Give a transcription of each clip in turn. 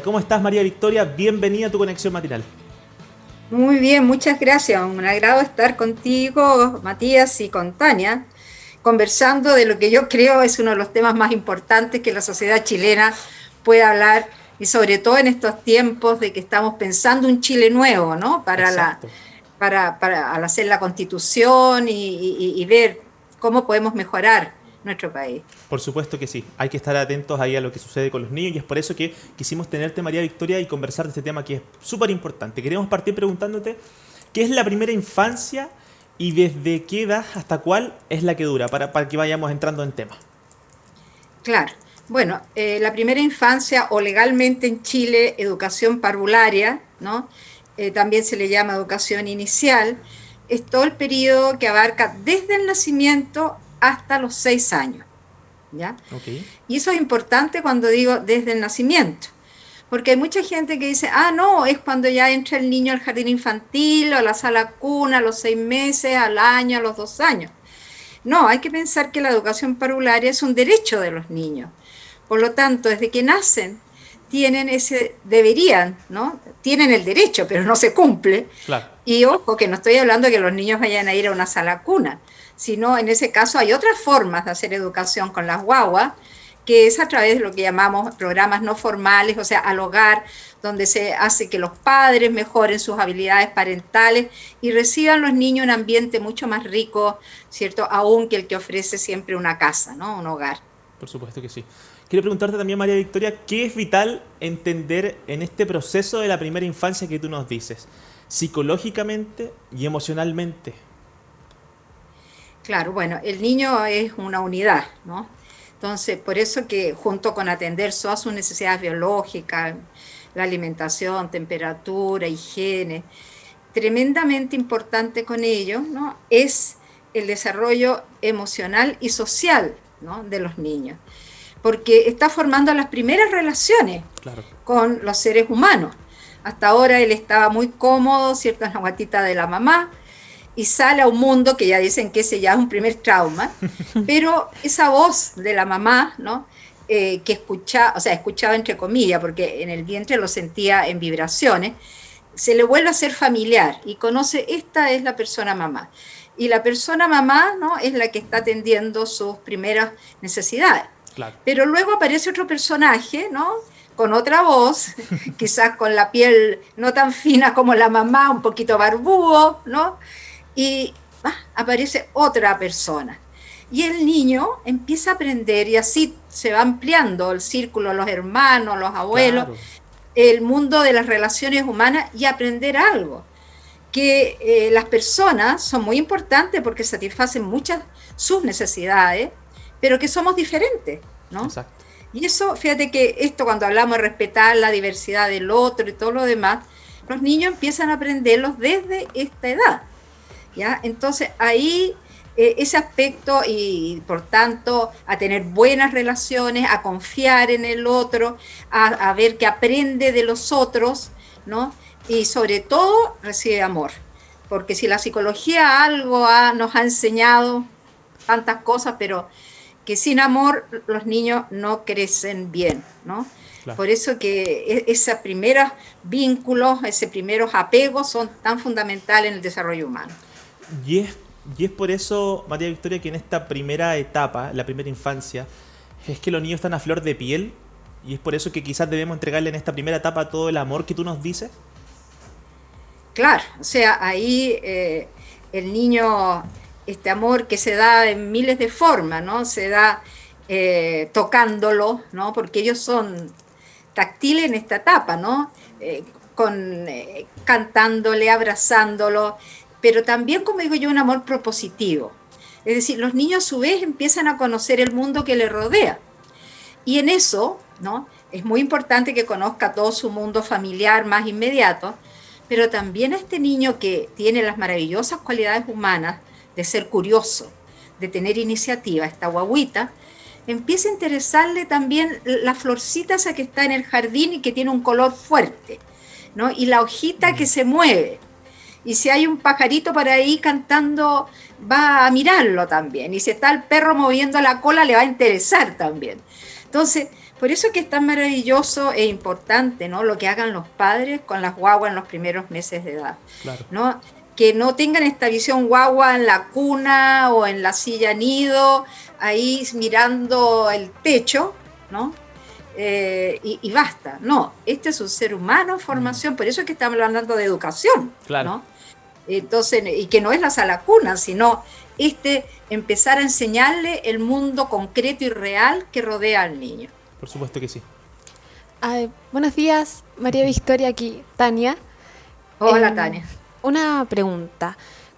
¿Cómo estás, María Victoria? Bienvenida a tu conexión matinal. Muy bien, muchas gracias. Un agrado estar contigo, Matías, y con Tania, conversando de lo que yo creo es uno de los temas más importantes que la sociedad chilena puede hablar, y sobre todo en estos tiempos de que estamos pensando un Chile nuevo, ¿no? Exacto. Al hacer la constitución y ver cómo podemos mejorar nuestro país. Por supuesto que sí. Hay que estar atentos ahí a lo que sucede con los niños y es por eso que quisimos tenerte, María Victoria, y conversar de este tema que es súper importante. Queremos partir preguntándote qué es la primera infancia y desde qué edad hasta cuál es la que dura, para que vayamos entrando en tema. Claro. Bueno, la primera infancia o legalmente en Chile, educación parvularia, ¿no? También se le llama educación inicial, es todo el periodo que abarca desde el nacimiento hasta los 6 años, ¿ya? Ok. Y eso es importante cuando digo desde el nacimiento, porque hay mucha gente que dice, ah, no, es cuando ya entra el niño al jardín infantil o a la sala cuna a los 6 meses, al año, a los 2 años. No, hay que pensar que la educación parvularia es un derecho de los niños. Por lo tanto, desde que nacen, deberían, ¿no? Tienen el derecho, pero no se cumple. Claro. Y ojo, que no estoy hablando de que los niños vayan a ir a una sala cuna, sino en ese caso hay otras formas de hacer educación con las guaguas, que es a través de lo que llamamos programas no formales, o sea, al hogar, donde se hace que los padres mejoren sus habilidades parentales y reciban los niños un ambiente mucho más rico, ¿cierto? Aún que el que ofrece siempre una casa, ¿no? Un hogar. Por supuesto que sí. Quiero preguntarte también, María Victoria, ¿qué es vital entender en este proceso de la primera infancia que tú nos dices? Psicológicamente y emocionalmente. Claro, bueno, el niño es una unidad, ¿no? Entonces, por eso que junto con atender todas sus necesidades biológicas, la alimentación, temperatura, higiene, tremendamente importante con ello, ¿no? Es el desarrollo emocional y social, ¿no? De los niños, porque está formando las primeras relaciones Claro. con los seres humanos. Hasta ahora él estaba muy cómodo, ¿cierto? En la guatita de la mamá, y sale a un mundo que ya dicen que ese ya es un primer trauma, pero esa voz de la mamá, ¿no? Que escuchaba, o sea, escuchaba entre comillas, porque en el vientre lo sentía en vibraciones, se le vuelve a ser familiar y conoce, esta es la persona mamá. Y la persona mamá, ¿no? Es la que está atendiendo sus primeras necesidades. Claro. Pero luego aparece otro personaje, ¿no? Con otra voz, quizás con la piel no tan fina como la mamá, un poquito barbudo, ¿no? Y aparece otra persona. Y el niño empieza a aprender y así se va ampliando el círculo, los hermanos, los abuelos, Claro. el mundo de las relaciones humanas y aprender algo. Que las personas son muy importantes porque satisfacen muchas sus necesidades, pero que somos diferentes, ¿no? Exacto. Y eso, fíjate que esto cuando hablamos de respetar la diversidad del otro y todo lo demás, los niños empiezan a aprenderlos desde esta edad. ¿Ya? Entonces ahí ese aspecto y por tanto a tener buenas relaciones, a confiar en el otro, a ver que aprende de los otros, ¿no? Y sobre todo recibe amor, porque si la psicología algo nos ha enseñado tantas cosas, pero que sin amor los niños no crecen bien, ¿no? Claro. Por eso que esos primeros vínculos, esos primeros apegos son tan fundamentales en el desarrollo humano. Y es, y es por eso, María Victoria, que en esta primera etapa, la primera infancia, es que los niños están a flor de piel y es por eso que quizás debemos entregarle en esta primera etapa todo el amor que tú nos dices. Claro, o sea, ahí el niño, este amor que se da en miles de formas, ¿no? Se da tocándolo, ¿no? Porque ellos son táctiles en esta etapa, ¿no? Cantándole, abrazándolo, pero también, como digo yo, un amor propositivo. Es decir, los niños a su vez empiezan a conocer el mundo que les rodea. Y en eso, ¿no? Es muy importante que conozca todo su mundo familiar más inmediato, pero también a este niño que tiene las maravillosas cualidades humanas de ser curioso, de tener iniciativa, esta guaguita, empieza a interesarle también la florcita esa que está en el jardín y que tiene un color fuerte, ¿no? Y la hojita que se mueve. Y si hay un pajarito por ahí cantando, va a mirarlo también. Y si está el perro moviendo la cola, le va a interesar también. Entonces, Por eso que es tan maravilloso e importante, ¿no?, lo que hagan los padres con las guaguas en los primeros meses de edad. Claro. ¿No? Que no tengan esta visión guagua en la cuna o en la silla nido, ahí mirando el techo, ¿no? Y basta. No, este es un ser humano en formación, por eso es que estamos hablando de educación, Claro. ¿no? Entonces, y que no es la sala cuna, sino empezar a enseñarle el mundo concreto y real que rodea al niño. Por supuesto que sí. Buenos días, María Victoria, aquí, Tania. Hola, Tania. Una pregunta.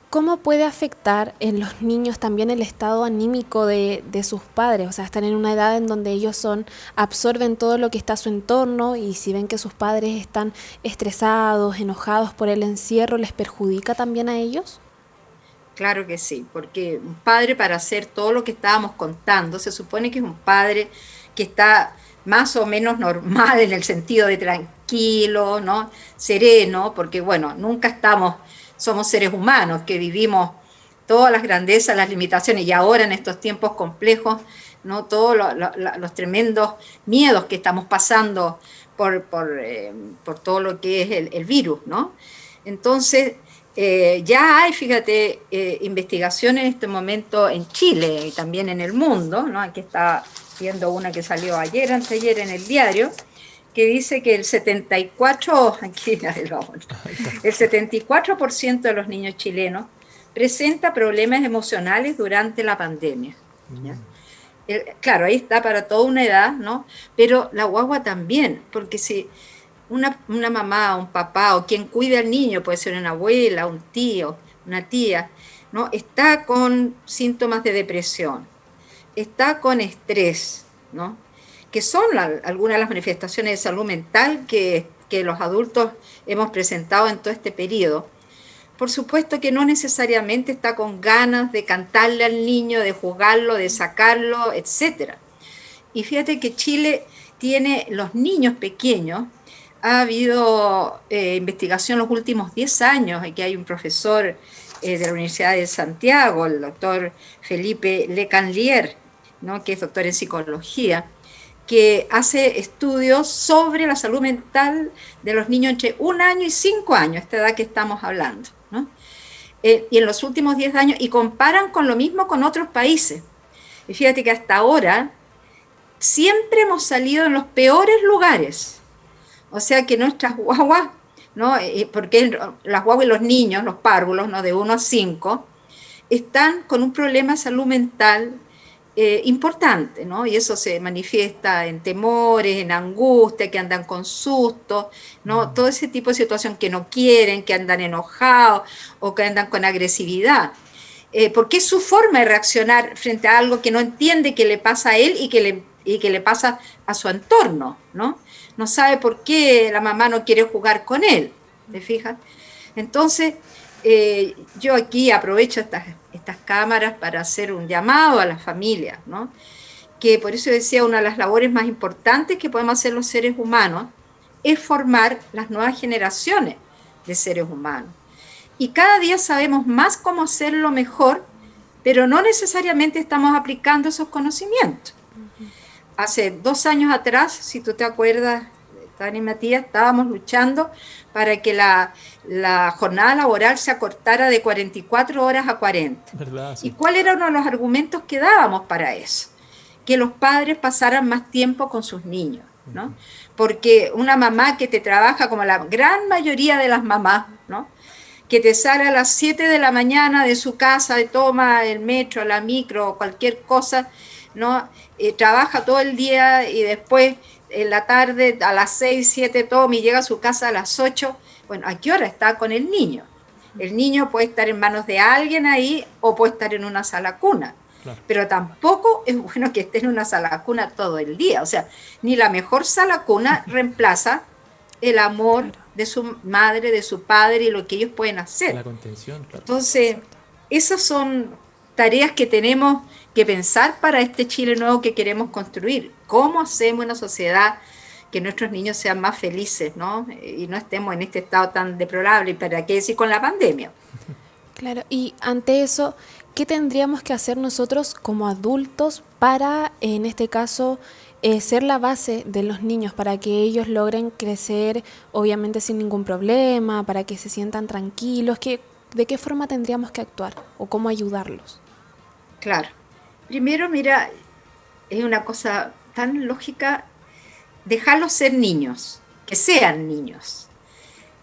¿Cómo puede afectar en los niños también el estado anímico de sus padres? O sea, están en una edad en donde ellos absorben todo lo que está a su entorno, y si ven que sus padres están estresados, enojados por el encierro, ¿les perjudica también a ellos? Claro que sí, porque un padre, para hacer todo lo que estábamos contando, se supone que es un padre que está más o menos normal en el sentido de tranquilo, ¿no?, sereno, porque bueno, somos seres humanos que vivimos todas las grandezas, las limitaciones, y ahora en estos tiempos complejos, ¿no?, todos los tremendos miedos que estamos pasando por todo lo que es el virus, ¿no? Entonces, ya hay, fíjate, investigaciones en este momento en Chile y también en el mundo, ¿no? Aquí está viendo una que salió anteayer en el diario, que dice que el 74% de los niños chilenos presenta problemas emocionales durante la pandemia. ¿Ya? Claro, ahí está para toda una edad, ¿no? Pero la guagua también, porque si una mamá, un papá o quien cuida al niño, puede ser una abuela, un tío, una tía, ¿no?, está con síntomas de depresión, está con estrés, ¿no?, que son algunas de las manifestaciones de salud mental que los adultos hemos presentado en todo este periodo. Por supuesto que no necesariamente está con ganas de cantarle al niño, de jugarlo, de sacarlo, etc. Y fíjate que Chile tiene los niños pequeños. Ha habido investigación los últimos 10 años, aquí hay un profesor de la Universidad de Santiago, el doctor Felipe Lecanlier, ¿no?, que es doctor en psicología, que hace estudios sobre la salud mental de los niños entre 1 año y 5 años, esta edad que estamos hablando, ¿no? Y en los últimos 10 años, y comparan con lo mismo con otros países. Y fíjate que hasta ahora siempre hemos salido en los peores lugares. O sea que nuestras guaguas, ¿no?, porque las guaguas y los niños, los párvulos, ¿no?, de 1 a 5, están con un problema de salud mental importante, ¿no? Y eso se manifiesta en temores, en angustia, que andan con susto, ¿no? Todo ese tipo de situación que no quieren, que andan enojados o que andan con agresividad. Porque es su forma de reaccionar frente a algo que no entiende que le pasa a él y que le pasa a su entorno, ¿no? No sabe por qué la mamá no quiere jugar con él, ¿te fijas? Entonces, yo aquí aprovecho estas cámaras para hacer un llamado a las familias, ¿no?, que por eso decía, una de las labores más importantes que podemos hacer los seres humanos es formar las nuevas generaciones de seres humanos. Y cada día sabemos más cómo hacerlo mejor, pero no necesariamente estamos aplicando esos conocimientos. Hace 2 años atrás, si tú te acuerdas, Tania y Matías, estábamos luchando para que la jornada laboral se acortara de 44 horas a 40. ¿Verdad? Sí. ¿Y cuál era uno de los argumentos que dábamos para eso? Que los padres pasaran más tiempo con sus niños, ¿no? Porque una mamá que te trabaja, como la gran mayoría de las mamás, ¿no?, que te sale a las 7 de la mañana de su casa, toma el metro, la micro, cualquier cosa, ¿no?, trabaja todo el día y después en la tarde a las 6, 7 toma y llega a su casa a las 8. Bueno, ¿a qué hora está con el niño? El niño puede estar en manos de alguien ahí o puede estar en una sala cuna. Claro. Pero tampoco es bueno que esté en una sala cuna todo el día. O sea, ni la mejor sala cuna reemplaza el amor de su madre, de su padre y lo que ellos pueden hacer. La contención, claro. Entonces, esas son tareas que tenemos que pensar para este Chile nuevo que queremos construir. ¿Cómo hacemos una sociedad que nuestros niños sean más felices, ¿no?, y no estemos en este estado tan deplorable? ¿Y para qué decir con la pandemia? Claro, y ante eso, ¿qué tendríamos que hacer nosotros como adultos para, en este caso, ser la base de los niños para que ellos logren crecer, obviamente sin ningún problema, para que se sientan tranquilos? ¿De qué forma tendríamos que actuar o cómo ayudarlos? Claro. Primero, mira, es una cosa tan lógica, dejarlos ser niños, que sean niños.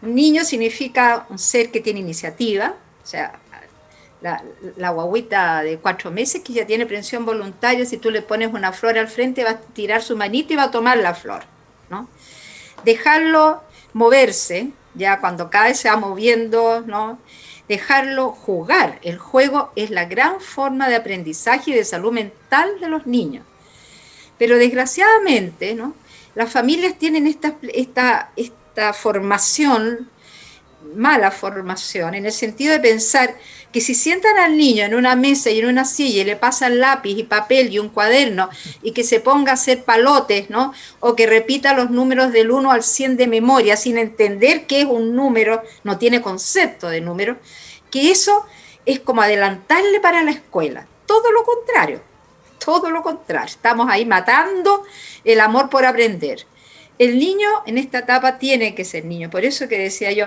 Un niño significa un ser que tiene iniciativa, o sea, la guagüita de 4 meses que ya tiene pensión voluntaria, si tú le pones una flor al frente va a tirar su manito y va a tomar la flor, ¿no? Dejarlo moverse, ya cuando cada vez se va moviendo, ¿no? Dejarlo jugar. El juego es la gran forma de aprendizaje y de salud mental de los niños. Pero desgraciadamente, ¿no? Las familias tienen esta formación, mala formación, en el sentido de pensar que si sientan al niño en una mesa y en una silla y le pasan lápiz y papel y un cuaderno y que se ponga a hacer palotes, ¿no? O que repita los números del 1 al 100 de memoria sin entender qué es un número, no tiene concepto de número, que eso es como adelantarle para la escuela. Todo lo contrario, estamos ahí matando el amor por aprender. El niño en esta etapa tiene que ser niño, por eso que decía yo,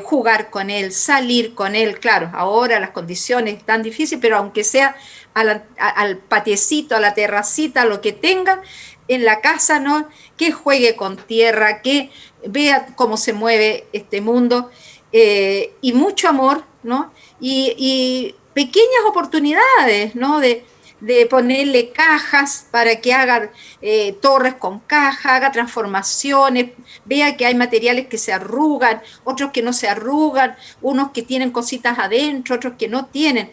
jugar con él, salir con él. Claro, ahora las condiciones están difíciles, pero aunque sea al patiecito, a la terracita, lo que tenga en la casa, ¿no? Que juegue con tierra, que vea cómo se mueve este mundo, y mucho amor, ¿no? Y pequeñas oportunidades, ¿no? De ponerle cajas para que haga torres con caja, haga transformaciones, vea que hay materiales que se arrugan, otros que no se arrugan, unos que tienen cositas adentro, otros que no tienen.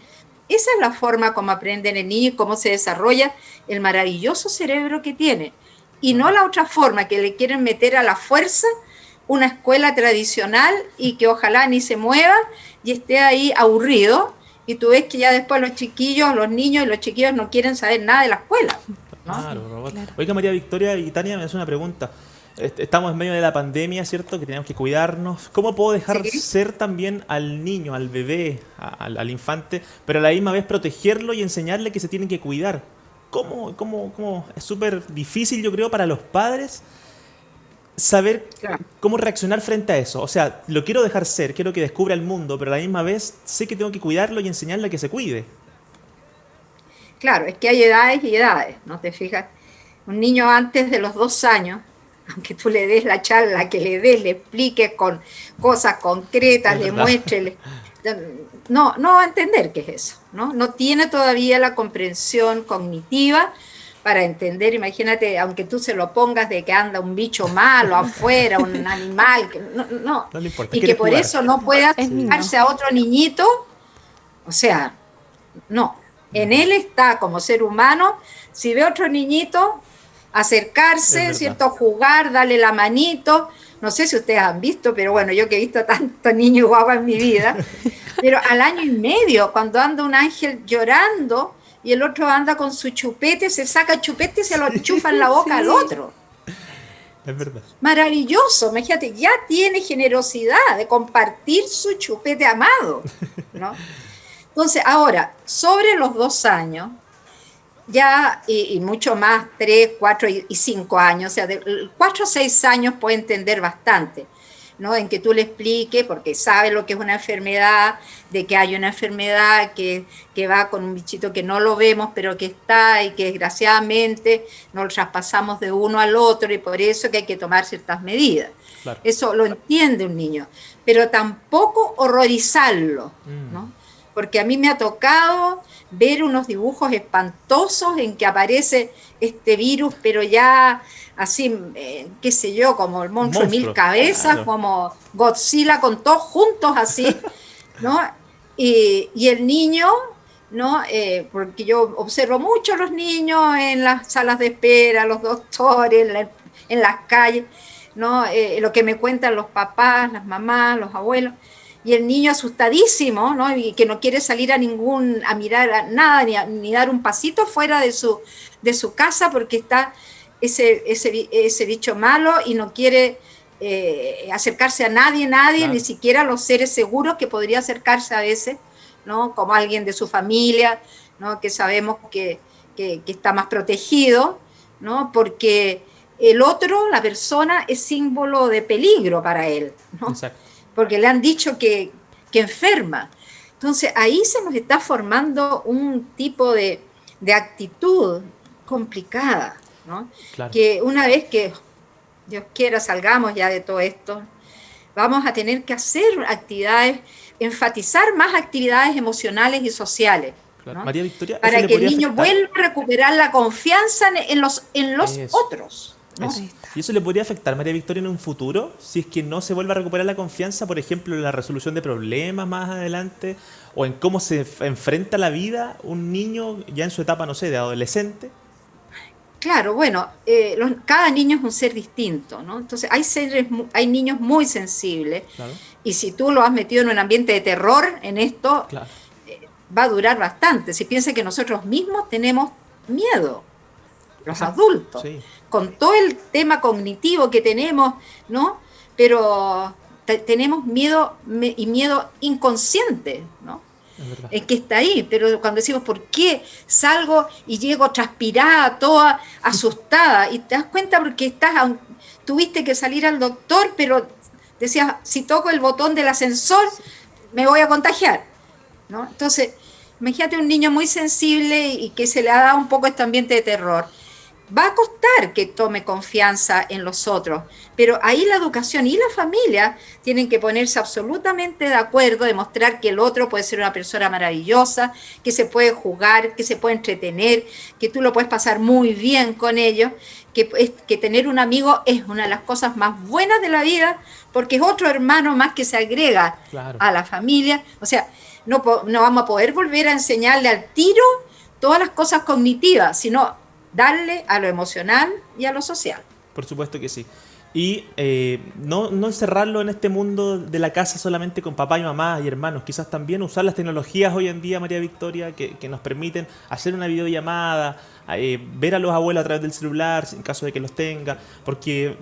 Esa es la forma como aprenden el niño y cómo se desarrolla el maravilloso cerebro que tiene. Y no la otra forma, que le quieren meter a la fuerza una escuela tradicional y que ojalá ni se mueva y esté ahí aburrido. Y tú ves que ya después los chiquillos, los niños y los chiquillos no quieren saber nada de la escuela, ¿no? Claro. Oiga, María Victoria y Tania, me hace una pregunta. Estamos en medio de la pandemia, ¿cierto? Que tenemos que cuidarnos. ¿Cómo puedo dejar ser también al niño, al bebé, al infante, pero a la misma vez protegerlo y enseñarle que se tienen que cuidar? ¿Cómo? Es súper difícil, yo creo, para los padres saber cómo reaccionar frente a eso. O sea, lo quiero dejar ser, quiero que descubra el mundo, pero a la misma vez sé que tengo que cuidarlo y enseñarle a que se cuide. Claro, es que hay edades y edades, ¿no te fijas? Un niño antes de los 2 años, aunque tú le des la charla que le des, le expliques con cosas concretas, le muestres, no va a entender qué es eso, ¿no? No tiene todavía la comprensión cognitiva para entender. Imagínate, aunque tú se lo pongas de que anda un bicho malo afuera, un animal, que no le importa, y que por jugar. Eso no pueda acercarse a otro niñito, o sea, no. En él está, como ser humano, si ve otro niñito, acercarse, ¿cierto? Jugar, darle la manito. No sé si ustedes han visto, pero bueno, yo que he visto tantos niños guapas en mi vida, pero al 1 año y medio, cuando anda un ángel llorando, y el otro anda con su chupete, se saca el chupete y se lo enchufa en la boca al otro. Es verdad. Maravilloso, imagínate, ya tiene generosidad de compartir su chupete amado, ¿no? Entonces, ahora, sobre los 2 años, ya, y mucho más, 3, 4 y 5 años, o sea, de 4 a 6 años puede entender bastante, ¿no? En que tú le expliques, porque sabe lo que es una enfermedad, de que hay una enfermedad que va con un bichito que no lo vemos, pero que está y que desgraciadamente nos traspasamos de uno al otro y por eso que hay que tomar ciertas medidas. Claro. Eso lo entiende un niño, pero tampoco horrorizarlo, ¿no? Porque a mí me ha tocado ver unos dibujos espantosos en que aparece este virus, pero ya así, qué sé yo, como el monstruo de 1000 cabezas, claro. Como Godzilla con todos juntos así, ¿no? Y el niño, ¿no? Porque yo observo mucho a los niños en las salas de espera, los doctores, en las calles, ¿no? Lo que me cuentan los papás, las mamás, los abuelos. Y el niño asustadísimo, ¿no? Y que no quiere salir a mirar a nada, ni dar un pasito fuera de su casa porque está ese bicho malo y no quiere acercarse a nadie, claro. Ni siquiera a los seres seguros que podría acercarse a veces, ¿no? Como alguien de su familia, ¿no? Que sabemos que está más protegido, ¿no? Porque el otro, la persona, es símbolo de peligro para él, ¿no? Exacto. Porque le han dicho que enferma. Entonces ahí se nos está formando un tipo de actitud complicada, ¿no? Claro. Que una vez que Dios quiera salgamos ya de todo esto, vamos a tener que hacer actividades, enfatizar más actividades emocionales y sociales, Claro. ¿no? María Victoria, ¿eso Para le que el podría niño afectar? vuelva a recuperar la confianza en los Eso. otros, ¿no? Eso. Ahí está. ¿Y eso le podría afectar, María Victoria, en un futuro? Si es que no se vuelve a recuperar la confianza, por ejemplo, en la resolución de problemas más adelante, o en cómo se enfrenta a la vida un niño ya en su etapa, no sé, de adolescente. Claro, bueno, cada niño es un ser distinto, ¿no? Entonces hay niños muy sensibles, Claro, y si tú lo has metido en un ambiente de terror en esto, claro. va a durar bastante. Si piensa que nosotros mismos tenemos miedo, los Exacto. adultos, Sí, con todo el tema cognitivo que tenemos, ¿no? Pero tenemos miedo y miedo inconsciente, ¿no? es verdad. Que está ahí, pero cuando decimos, ¿por qué salgo y llego transpirada, toda asustada? Y te das cuenta porque tuviste que salir al doctor, pero decías, si toco el botón del ascensor, me voy a contagiar, ¿no? Entonces, imagínate un niño muy sensible y que se le ha dado un poco este ambiente de terror. Va a costar que tome confianza en los otros, pero ahí la educación y la familia tienen que ponerse absolutamente de acuerdo, demostrar que el otro puede ser una persona maravillosa, que se puede jugar, que se puede entretener, que tú lo puedes pasar muy bien con ellos, que tener un amigo es una de las cosas más buenas de la vida, porque es otro hermano más que se agrega Claro. a la familia. O sea, no vamos a poder volver a enseñarle al tiro todas las cosas cognitivas, sino darle a lo emocional y a lo social. Por supuesto que sí. Y no encerrarlo en este mundo de la casa solamente con papá y mamá y hermanos. Quizás también usar las tecnologías hoy en día, María Victoria, que nos permiten hacer una videollamada, ver a los abuelos a través del celular, en caso de que los tenga. Porque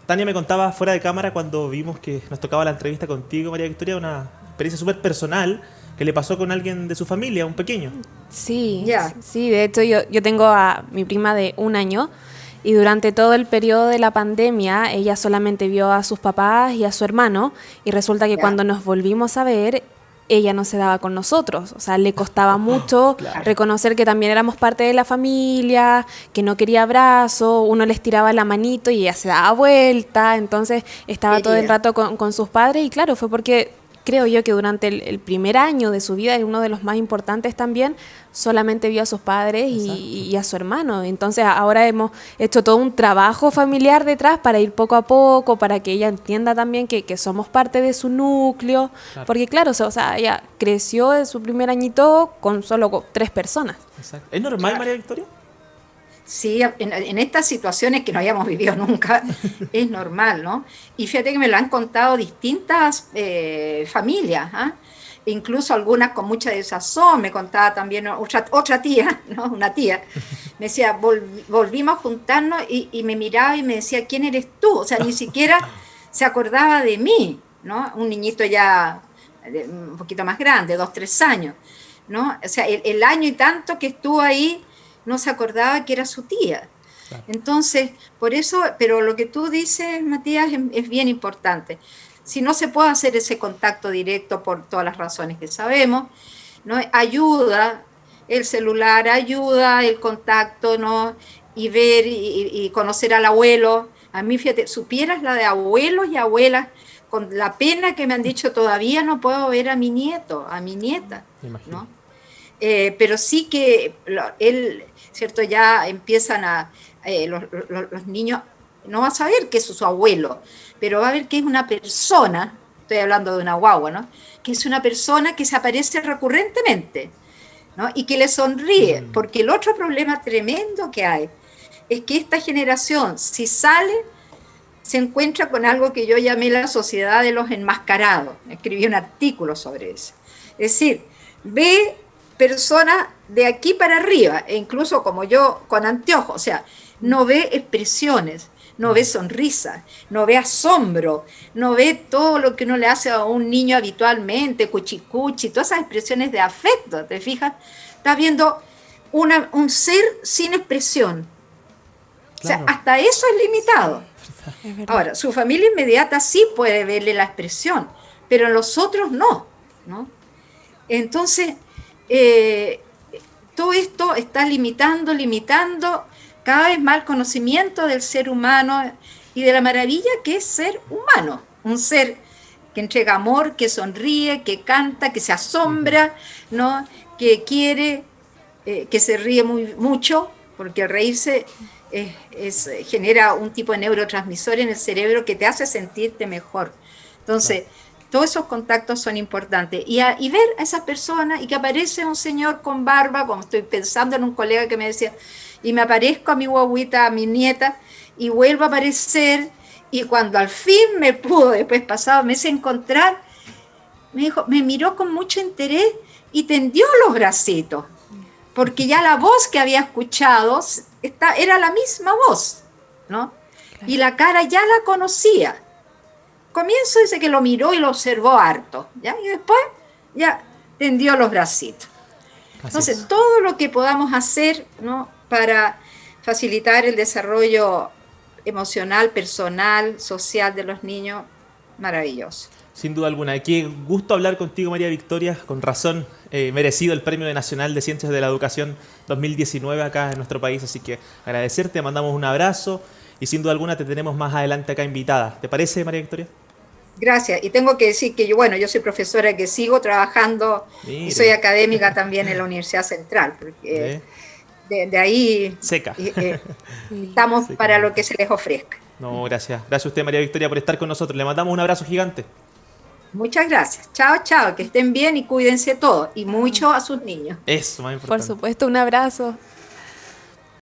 Tania me contaba fuera de cámara cuando vimos que nos tocaba la entrevista contigo, María Victoria, una experiencia súper personal que le pasó con alguien de su familia, un pequeño. Sí, Ya. sí, de hecho yo tengo a mi prima de 1 año y durante todo el periodo de la pandemia ella solamente vio a sus papás y a su hermano y resulta que Ya. cuando nos volvimos a ver ella no se daba con nosotros, o sea, le costaba mucho Claro. reconocer que también éramos parte de la familia, que no quería abrazo, uno les tiraba la manito y ella se daba vuelta, entonces estaba todo el Querida. rato con sus padres y claro, fue porque creo yo que durante el primer año de su vida, y uno de los más importantes también, solamente vio a sus padres y a su hermano. Entonces ahora hemos hecho todo un trabajo familiar detrás para ir poco a poco, para que ella entienda también que somos parte de su núcleo. Claro. Porque claro, o sea, ella creció en su primer añito con solo 3 personas. Exacto. ¿Es normal, Claro. María Victoria? Sí, en estas situaciones que no habíamos vivido nunca, es normal, ¿no? Y fíjate que me lo han contado distintas familias, ¿ah? Incluso algunas con mucha desazón. Me contaba también otra tía, ¿no? Una tía, me decía, volvimos a juntarnos y me miraba y me decía, ¿quién eres tú? O sea, ni siquiera se acordaba de mí, ¿no? Un niñito ya un poquito más grande, 2, 3 años, ¿no? O sea, el año y tanto que estuvo ahí, no se acordaba que era su tía. Claro. Entonces, por eso, pero lo que tú dices, Matías, es bien importante. Si no se puede hacer ese contacto directo por todas las razones que sabemos, ¿no? Ayuda el celular, ayuda el contacto, ¿no? Y ver y conocer al abuelo. A mí, fíjate, supieras la de abuelos y abuelas, con la pena que me han dicho, todavía no puedo ver a mi nieto, a mi nieta, Me imagino. ¿no? Pero sí que él, ¿cierto? Ya empiezan los niños, no va a saber que es su abuelo, pero va a ver que es una persona, estoy hablando de una guagua, ¿no? Que es una persona que se aparece recurrentemente, ¿no? Y que le sonríe, porque el otro problema tremendo que hay es que esta generación, si sale, se encuentra con algo que yo llamé la sociedad de los enmascarados. Escribí un artículo sobre eso. Es decir, ve personas de aquí para arriba, e incluso como yo con anteojos, o sea, no ve expresiones, no ve sonrisas, no ve asombro, no ve todo lo que uno le hace a un niño habitualmente, cuchicuchi, todas esas expresiones de afecto, ¿te fijas? Estás viendo un ser sin expresión, O sea, Claro. hasta eso es limitado. Es verdad. Ahora, su familia inmediata sí puede verle la expresión, pero los otros no, ¿no? Entonces, eh, todo esto está limitando cada vez más el conocimiento del ser humano y de la maravilla que es ser humano, un ser que entrega amor, que sonríe, que canta, que se asombra, ¿no? Que quiere, que se ríe mucho, porque el reírse genera un tipo de neurotransmisor en el cerebro que te hace sentirte mejor. Entonces, todos esos contactos son importantes. Y ver a esa persona y que aparece un señor con barba, como estoy pensando en un colega que me decía, y me aparezco a mi guaguita, a mi nieta, y vuelvo a aparecer, y cuando al fin me pudo, después pasado meses, encontrar, me dijo, me miró con mucho interés y tendió los bracitos, porque ya la voz que había escuchado era la misma voz, ¿no? Claro. Y la cara ya la conocía. Comienzo dice que lo miró y lo observó harto, ¿ya? Y después ya tendió los bracitos. Así Entonces, es. todo lo que podamos hacer, ¿no?, para facilitar el desarrollo emocional, personal, social de los niños, maravilloso. Sin duda alguna. Qué gusto hablar contigo, María Victoria. Con razón, merecido el Premio Nacional de Ciencias de la Educación 2019 acá en nuestro país. Así que agradecerte, mandamos un abrazo y sin duda alguna te tenemos más adelante acá invitada. ¿Te parece, María Victoria? Gracias. Y tengo que decir que yo soy profesora que sigo trabajando Mire. y soy académica también en la Universidad Central, porque de ahí Seca. estamos Seca. para lo que se les ofrezca. No, gracias. Gracias a usted, María Victoria, por estar con nosotros. Le mandamos un abrazo gigante. Muchas gracias. Chao, chao. Que estén bien y cuídense todos. Y mucho a sus niños. Eso, más Por importante. supuesto, un abrazo.